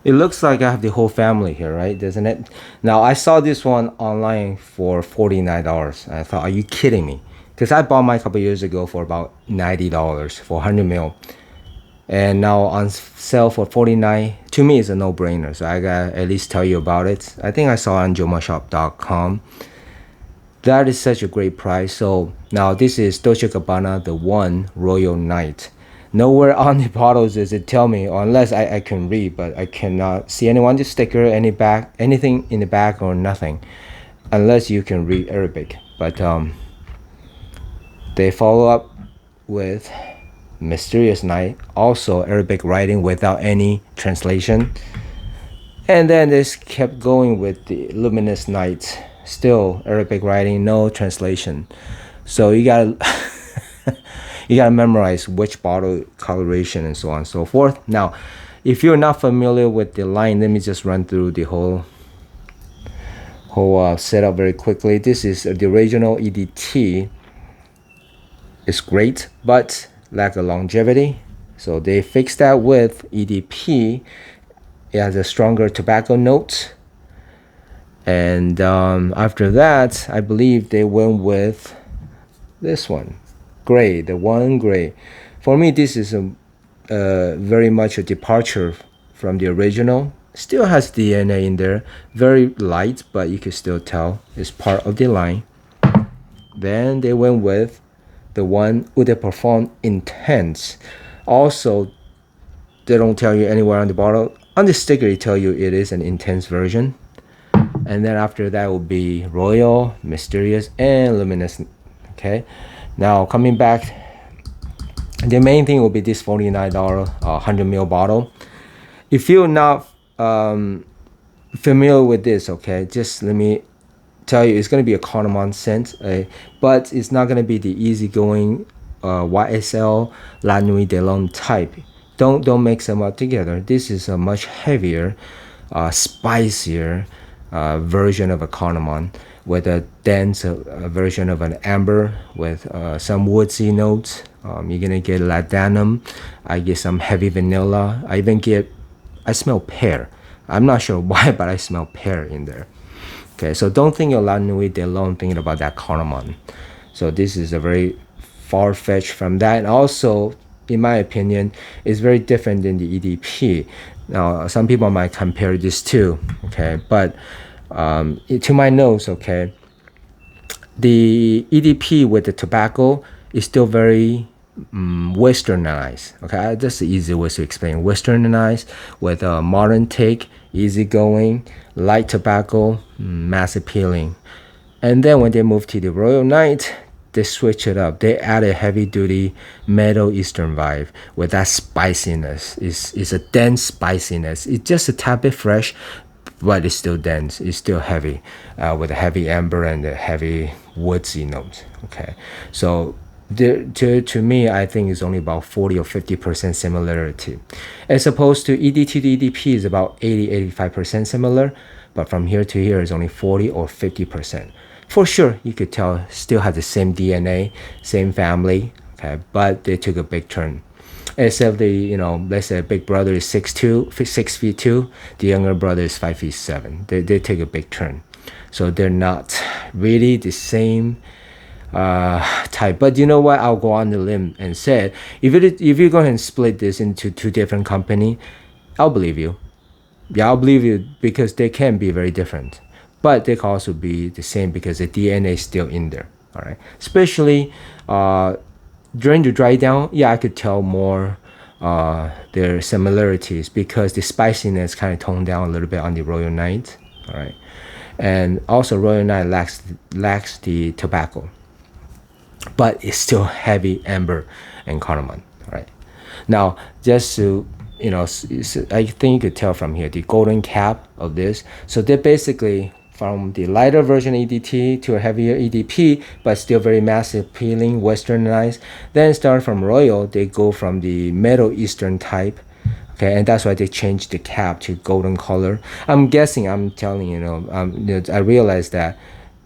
It looks like I have the whole family here, right? Doesn't it? Now I saw this one online for $49. I thought, are you kidding me? Because I bought mine a couple years ago for about $90 for 100 mil, and now on sale for 49. To me, it's a no-brainer. So I gotta at least tell you about it. I think I saw it on jomashop.com. That is such a great price. So now this is Dolce&Gabbana, the One Royal Night. Nowhere on the bottles does it tell me, or unless I can read, but I cannot see any one sticker, any back, anything in the back or nothing, unless you can read Arabic. But they follow up with Mysterious Night, also Arabic writing without any translation. And then this kept going with the Luminous Night, still Arabic writing, no translation. So you gotta you gotta memorize which bottle coloration and so on and so forth. Now, if you're not familiar with the line, let me just run through the whole setup very quickly. This is the original EDT. It's great, but lack of longevity. So they fixed that with EDP. It has a stronger tobacco note. And after that, I believe they went with this one, gray, the one gray. For me, this is very much a departure from the original. Still has DNA in there, very light, but you can still tell it's part of the line. Then they went with the one Eau de Parfum Intense. Also, they don't tell you anywhere on the bottle. On the sticker, they tell you it is an intense version. And then after that will be Royal, Mysterious, and Luminous. Okay, now coming back, the main thing will be this $49 100 ml bottle. If you're not familiar with this, okay, just let me tell you, it's going to be a cardamom scent, but it's not going to be the easygoing YSL La Nuit de l'Homme type. Don't mix them up together. This is a much heavier, spicier version of a cardamom with a dense version of an amber with some woodsy notes. You're gonna get ladanum. I get some heavy vanilla. I smell pear. I'm not sure why, but I smell pear in there. Okay, so don't think of La Nuit de l'Homme thinking about that cardamom. So this is a very far-fetched from that. And also, in my opinion, is very different than the EDP. Now, some people might compare this too, okay? But to my nose, okay, the EDP with the tobacco is still very westernized, okay? That's the easy way to explain. Westernized with a modern take, easygoing, light tobacco, mass appealing. And then when they moved to the Royal Night, they switch it up. They add a heavy-duty Middle Eastern vibe with that spiciness. It's a dense spiciness. It's just a tad bit fresh, but it's still dense. It's still heavy, with a heavy amber and a heavy woodsy note. Okay, so to me, I think it's only about 40 or 50% similarity, as opposed to EDT to EDP is about 80-85% similar, but from here to here is only 40 or 50%. For sure, you could tell still has the same DNA, same family, okay, but they took a big turn. Except let's say big brother is 6 feet 2, the younger brother is 5 feet 7. They take a big turn. So they're not really the same type. But you know what? I'll go on the limb and say, if you're going to split this into two different companies, I'll believe you. Yeah, I'll believe you because they can be very different. But they can also be the same because the DNA is still in there. All right. Especially during the dry down, yeah, I could tell more their similarities because the spiciness kind of toned down a little bit on the Royal Night. All right. And also Royal Night lacks the tobacco, but it's still heavy amber and cardamom. All right. Now, just to I think you could tell from here the golden cap of this. So they're basically from the lighter version EDT to a heavier EDP, but still very massive appealing, westernized. Then start from Royal, they go from the Middle Eastern type. Okay, and that's why they changed the cap to golden color. I'm telling I realized that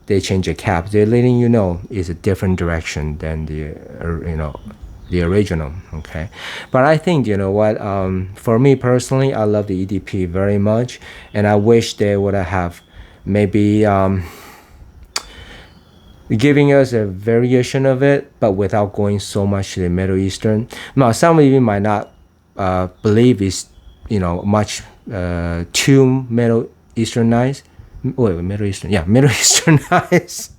they changed the cap. They're letting you know it's a different direction than the the original. Okay, but I think, you know what, for me personally, I love the EDP very much, and I wish they would have maybe giving us a variation of it, but without going so much to the Middle Eastern. Now, some of you might not believe it's, you know, much too Middle Easternized. Wait, Middle Eastern, yeah, Middle Easternized.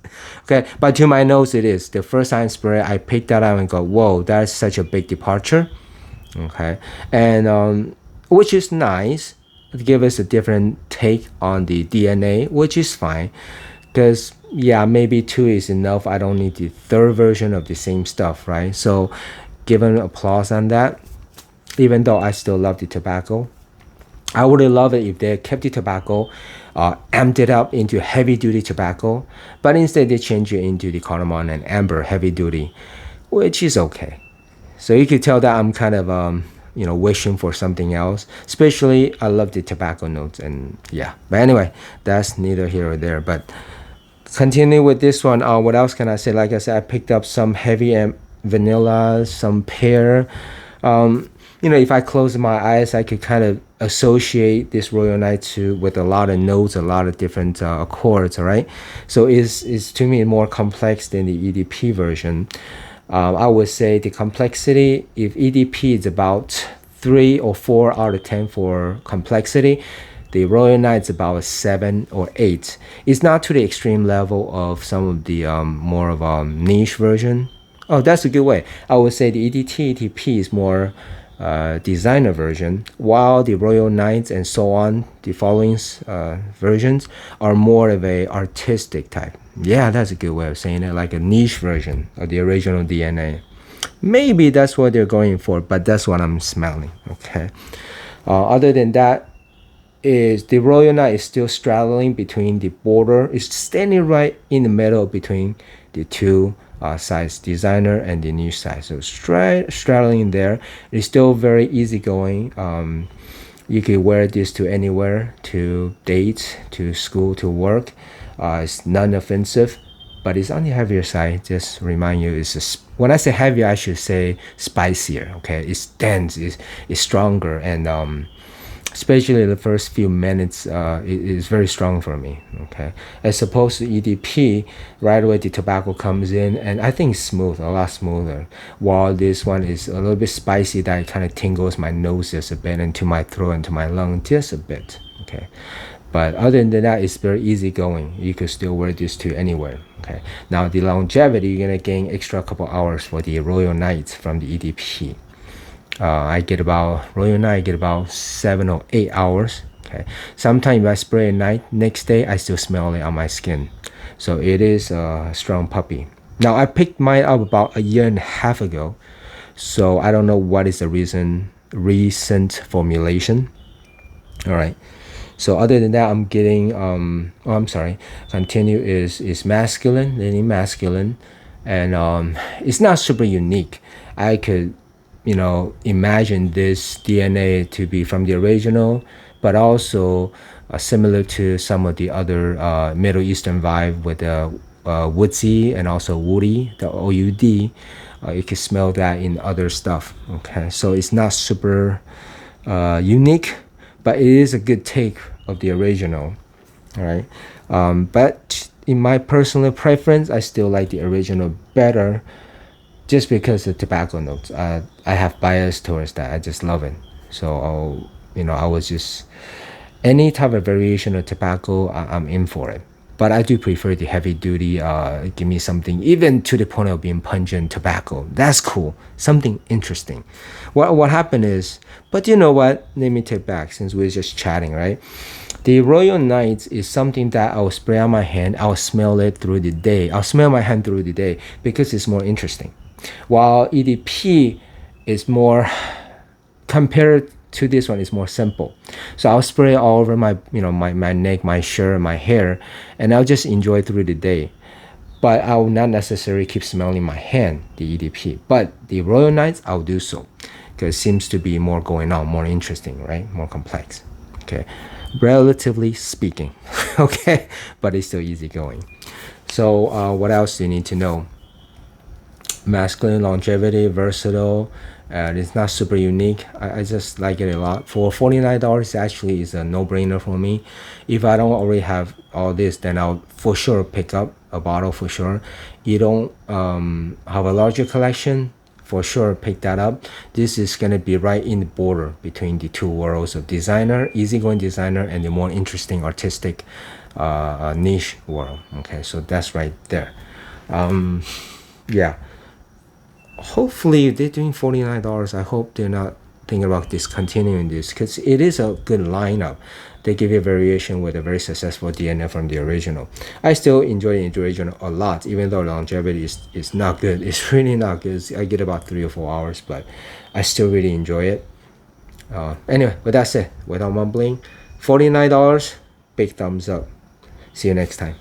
Okay, but to my nose, it is. The first time spray, I picked that up and go, whoa, that's such a big departure. Okay, and which is nice. It gives us a different take on the DNA, which is fine. Because, yeah, maybe two is enough. I don't need the third version of the same stuff, right? So, given applause on that, even though I still love the tobacco. I would love it if they kept the tobacco, amped it up into heavy duty tobacco, but instead they change it into the cardamom and amber heavy duty, which is okay. So you could tell that I'm kind of you know, wishing for something else. Especially I love the tobacco notes, and yeah. But anyway, that's neither here or there. But continue with this one. What else can I say? Like I said, I picked up some heavy and vanilla, some pear. You know, if I close my eyes, I could kind of associate this Royal Night with a lot of notes, a lot of different chords, all right? So it's to me more complex than the EDP version. I would say the complexity, if EDP is about 3 or 4 out of 10 for complexity, the Royal Night is about 7 or 8. It's not to the extreme level of some of the more of a niche version. Oh, that's a good way. I would say the EDP is more designer version, while the Royal Nights and so on, the following versions are more of a artistic type. Yeah, that's a good way of saying it, like a niche version of the original DNA. Maybe that's what they're going for, but that's what I'm smelling. Okay. Other than that, is the Royal Night is still straddling between the border. It's standing right in the middle between the two size, designer and the niche size. So straddling there. It's still very easygoing. You can wear this to anywhere, to date, to school, to work. It's non-offensive, but it's on the heavier side. Just remind you, when I say heavier, I should say spicier. Okay, it's dense, it's stronger, and especially the first few minutes, it is very strong for me. Okay, as opposed to EDP, right away the tobacco comes in, and I think it's smooth, a lot smoother. While this one is a little bit spicy, that it kind of tingles my nose just a bit, and to my throat and to my lung just a bit. Okay, but other than that, it's very easy going. You could still wear this to anywhere. Okay, now the longevity, you're gonna gain extra couple hours for the Royal Night from the EDP. I get about Royal Night, I get about 7 or 8 hours. Okay, sometimes if I spray at night, next day I still smell it on my skin. So it is a strong puppy. Now I picked mine up about 1.5 years ago, so I don't know what is the recent formulation. All right. So other than that, I'm getting continue is masculine, leaning masculine, and it's not super unique. I could, you know, imagine this DNA to be from the original, but also similar to some of the other Middle Eastern vibe with the woodsy and also woody, the OUD. You can smell that in other stuff. Okay, so it's not super unique, but it is a good take of the original. All right, but in my personal preference, I still like the original better, just because the tobacco notes. I have bias towards that. I just love it. So I was just any type of variation of tobacco, I'm in for it. But I do prefer the heavy duty. Give me something even to the point of being pungent tobacco. That's cool. Something interesting. What happened is, but you know what? Let me take back since we're just chatting, right? The Royal Nights is something that I'll spray on my hand. I'll smell it through the day. I'll smell my hand through the day because it's more interesting. While EDP is more, compared to this one, is more simple. So I'll spray all over my, my neck, my shirt, my hair, and I'll just enjoy through the day. But I will not necessarily keep smelling my hand, the EDP. But the Royal Nights, I'll do so because it seems to be more going on, more interesting, right? More complex. Okay, relatively speaking. Okay, but it's still easy going. So what else do you need to know? masculine, longevity, versatile, and it's not super unique. I just like it a lot. For $49, actually is a no-brainer for me. If I don't already have all this, then I'll for sure pick up a bottle for sure. You don't have a larger collection, for sure pick that up. This is gonna be right in the border between the two worlds of designer, easygoing designer, and the more interesting artistic niche world. Okay, so that's right there. Yeah, hopefully they're doing $49. I hope they're not thinking about discontinuing this, because it is a good lineup. They give you a variation with a very successful DNA from the original. I still enjoy the original a lot, even though longevity is not good. It's really not good. I get about 3 or 4 hours, but I still really enjoy it. Anyway, with that said, without mumbling, $49, big thumbs up. See you next time.